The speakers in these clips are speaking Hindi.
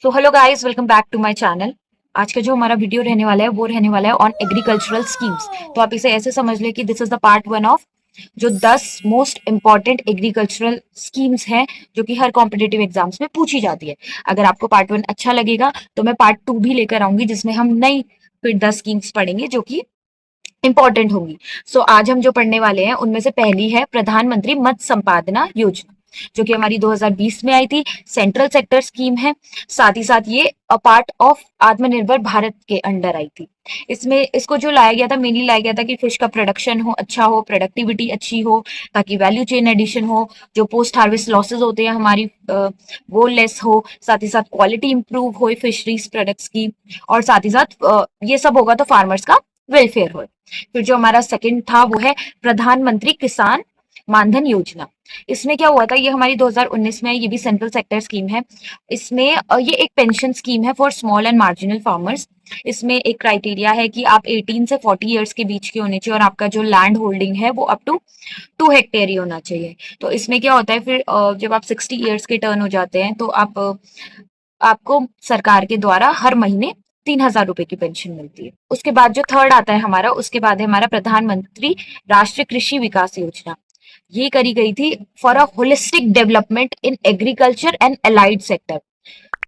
तो hello guys, welcome back to my channel. आज का जो हमारा वीडियो रहने वाला है वो रहने वाला है ऑन एग्रीकल्चरल स्कीम्स। तो आप इसे ऐसे समझ लें कि this is the part one of जो 10 मोस्ट इंपॉर्टेंट एग्रीकल्चरल स्कीम्स हैं जो कि हर कॉम्पिटेटिव एग्जाम्स में पूछी जाती है। अगर आपको पार्ट वन अच्छा लगेगा तो मैं पार्ट टू भी लेकर आऊंगी जिसमें हम नई फिर 10 स्कीम्स पढ़ेंगे जो कि इंपॉर्टेंट होंगी। सो आज हम जो पढ़ने वाले हैं उनमें से पहली है प्रधानमंत्री मत्स्य संपादना योजना, जो कि हमारी 2020 में आई थी। सेंट्रल सेक्टर स्कीम है। साथ ही साथ ये अ पार्ट ऑफ आत्मनिर्भर भारत के अंडर आई थी। इसमें इसको जो लाया गया था, मेनली लाया गया था कि फिश का प्रोडक्शन हो अच्छा हो, प्रोडक्टिविटी अच्छी हो, ताकि वैल्यू चेन एडिशन हो, जो पोस्ट हार्वेस्ट लॉसेज होते हैं हमारी वो लेस हो, साथ ही साथ क्वालिटी इंप्रूव हो फिशरीज प्रोडक्ट्स की, और साथ ही साथ ये सब होगा तो फार्मर्स का वेलफेयर हो। फिर जो हमारा सेकंड था वो है प्रधानमंत्री किसान मानधन योजना। इसमें क्या हुआ था, ये हमारी 2019 में, ये भी सेंट्रल सेक्टर स्कीम है। इसमें ये एक पेंशन स्कीम है for small and marginal farmers. इसमें एक क्राइटेरिया है कि आप 18 से 40 इयर्स के बीच के होने चाहिए और आपका जो लैंड होल्डिंग है वो अप टू 2 हेक्टेयर ही होना चाहिए। तो इसमें क्या होता है फिर जब आप 60 इयर्स के टर्न हो जाते हैं तो आपको सरकार के द्वारा हर महीने 3,000 रुपए की पेंशन मिलती है। उसके बाद जो थर्ड आता है हमारा, उसके बाद है हमारा प्रधानमंत्री राष्ट्रीय कृषि विकास योजना। ये करी गई थी for a holistic development in agriculture and allied sector.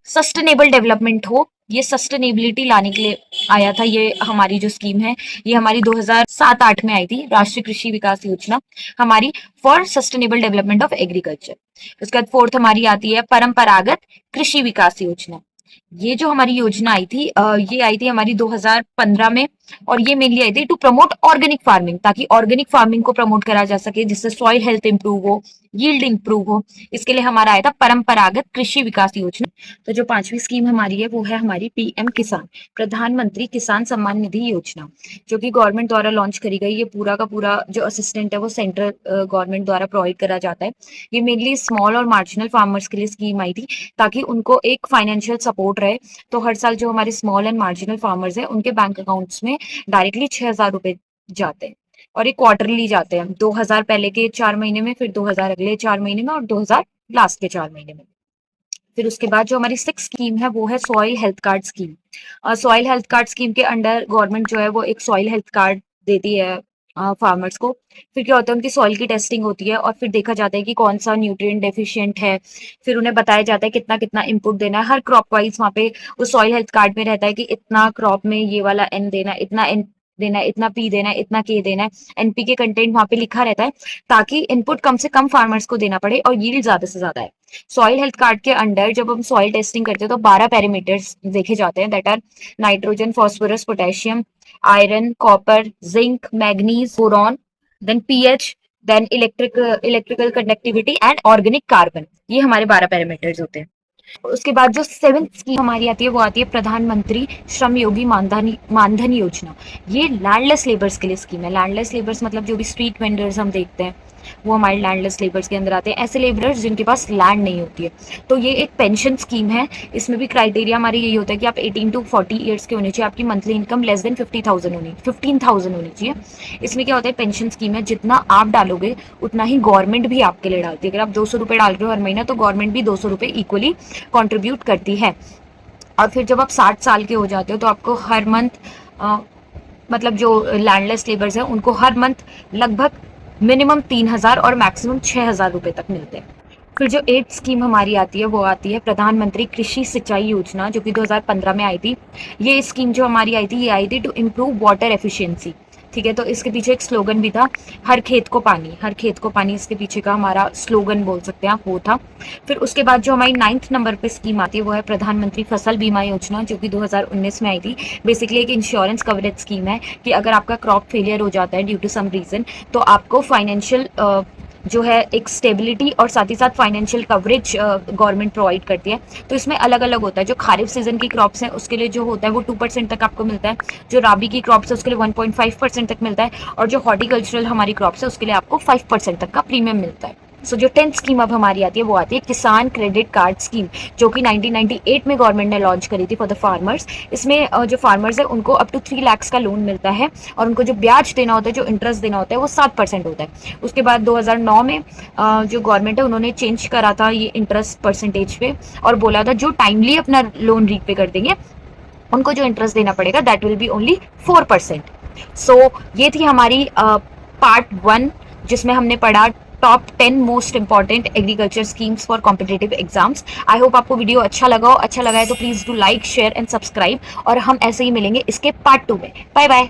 Sustainable development हो, ये सस्टेनेबिलिटी लाने के लिए आया था। ये हमारी जो स्कीम है ये हमारी 2007-8 में आई थी, राष्ट्रीय कृषि विकास योजना हमारी for sustainable development of agriculture. उसके बाद फोर्थ हमारी आती है परंपरागत कृषि विकास योजना। ये जो हमारी योजना आई थी ये आई थी हमारी 2015 में, और ये मेनली आई थी टू प्रमोट ऑर्गेनिक फार्मिंग, ताकि ऑर्गेनिक फार्मिंग को प्रमोट करा जा सके जिससे सॉइल हेल्थ इंप्रूव हो, यील्ड इंप्रूव हो। इसके लिए हमारा आया था परंपरागत कृषि विकास योजना। तो जो पांचवी स्कीम हमारी है वो है हमारी पीएम किसान, प्रधानमंत्री किसान सम्मान निधि योजना, जो कि गवर्नमेंट द्वारा लॉन्च करी गई। ये पूरा का पूरा जो असिस्टेंट है वो सेंट्रल गवर्नमेंट द्वारा प्रोवाइड करा जाता है। ये मेनली स्मॉल और मार्जिनल फार्मर्स के लिए स्कीम आई थी, ताकि उनको एक फाइनेंशियल सपोर्ट रहे। तो हर साल जो हमारे स्मॉल एंड मार्जिनल फार्मर्स हैं उनके बैंक अकाउंट्स में डायरेक्टली 6,000 रुपए जाते हैं, और ये क्वार्टरली जाते हैं। 2,000 पहले के 4 महीने में, फिर 2,000 अगले 4 महीने में, और 2,000 लास्ट के 4 महीने में। फिर उसके बाद जो हमारी सिक्स स्कीम है वो है soil health card scheme. Soil health card scheme के अंडर गवर्नमेंट जो है वो एक सॉइल हेल्थ कार्ड देती है फार्मर्स को। फिर क्या होता है, उनकी सॉइल की टेस्टिंग होती है और फिर देखा जाता है कि कौन सा न्यूट्रिएंट डेफिशिएंट है। फिर उन्हें बताया जाता है कितना कितना इनपुट देना है हर क्रॉप वाइज। वहाँ पे उस सॉइल हेल्थ कार्ड में रहता है कि इतना क्रॉप में ये वाला एन देना है, इतना एन देना है, इतना पी देना है, इतना के देना है। एनपीके कंटेंट वहाँ पे लिखा रहता है, ताकि इनपुट कम से कम फार्मर्स को देना पड़े और यील्ड ज्यादा से ज्यादा है। सॉइल हेल्थ कार्ड के अंडर जब हम सॉइल टेस्टिंग करते हैं तो 12 पैरामीटर्स देखे जाते हैं, that are nitrogen, phosphorus, potassium, iron, copper, zinc, manganese, boron, then pH, then electrical conductivity and organic carbon. ये हमारे 12 पैरामीटर्स होते हैं। उसके बाद जो सेवेंथ स्कीम हमारी आती है वो आती है प्रधानमंत्री श्रम योगी मानधन योजना। ये लैंडलेस लेबर्स के लिए स्कीम है। लैंडलेस लेबर्स मतलब जो भी स्ट्रीट वेंडर्स हम देखते हैं वो हमारे लैंडलेस लेबर्स के अंदर आते हैं, ऐसे लेबरर्स जिनके पास लैंड नहीं होती है। तो ये एक पेंशन स्कीम है। इसमें भी क्राइटेरिया हमारी यही होता है कि आप 18 to 40 ईयर्स के होने चाहिए, आपकी मंथली इनकम लेस देन 15,000 होनी चाहिए। इसमें क्या होता है, पेंशन स्कीम है, जितना आप डालोगे उतना ही गवर्नमेंट भी आपके लिए डालती है। अगर आप 200 रुपये डाल रहे हो हर महीना तो गवर्नमेंट भी 200 रुपये इक्वली कॉन्ट्रीब्यूट करती है। और फिर जब आप 60 साल के हो जाते हो तो आपको हर मंथ मतलब जो लैंडलेस लेबर्स हैं उनको हर मंथ लगभग मिनिमम 3,000 और मैक्सिमम 6,000 रुपए तक मिलते हैं। फिर जो 8 स्कीम हमारी आती है वो आती है प्रधानमंत्री कृषि सिंचाई योजना, जो कि 2015 में आई थी। ये स्कीम जो हमारी आई थी ये आई थी टू इम्प्रूव वाटर एफिशिएंसी। ठीक है, तो इसके पीछे एक स्लोगन भी था, हर खेत को पानी, हर खेत को पानी, इसके पीछे का हमारा स्लोगन बोल सकते हैं आप, वो था। फिर उसके बाद जो हमारी 9th नंबर पे स्कीम आती है वो है प्रधानमंत्री फसल बीमा योजना, जो कि 2019 में आई थी। बेसिकली एक इंश्योरेंस कवरेज स्कीम है कि अगर आपका क्रॉप फेलियर हो जाता है ड्यू टू सम रीजन तो आपको फाइनेंशियल जो है एक स्टेबिलिटी और साथ ही साथ फाइनेंशियल कवरेज गवर्नमेंट प्रोवाइड करती है। तो इसमें अलग अलग होता है। जो खारिफ सीजन की क्रॉप्स हैं उसके लिए जो होता है वो 2% तक आपको मिलता है, जो राबी की क्रॉप्स है उसके लिए 1.5% तक मिलता है, और जो हॉर्टिकल्चरल हमारी क्रॉप्स है उसके लिए आपको 5% तक का प्रीमियम मिलता है। सो जो 10th स्कीम अब हमारी आती है वो आती है किसान क्रेडिट कार्ड स्कीम, जो कि 1998 में गवर्नमेंट ने लॉन्च करी थी फॉर द फार्मर्स। इसमें जो फार्मर्स है उनको अप टू 3 लाख का लोन मिलता है और उनको जो ब्याज देना होता है, जो इंटरेस्ट देना होता है, वो 7% होता है। उसके बाद 2009 में जो गवर्नमेंट है उन्होंने चेंज करा था ये इंटरेस्ट परसेंटेज पे और बोला था जो टाइमली अपना लोन रीपे कर देंगे उनको जो इंटरेस्ट देना पड़ेगा that will be only 4%। So ये थी हमारी पार्ट 1 जिसमें हमने पढ़ा top 10 most important agriculture schemes for competitive exams. I hope आपको वीडियो अच्छा लगा हो। अच्छा लगा है तो please do like share and subscribe और हम ऐसे ही मिलेंगे इसके पार्ट 2 में। Bye bye.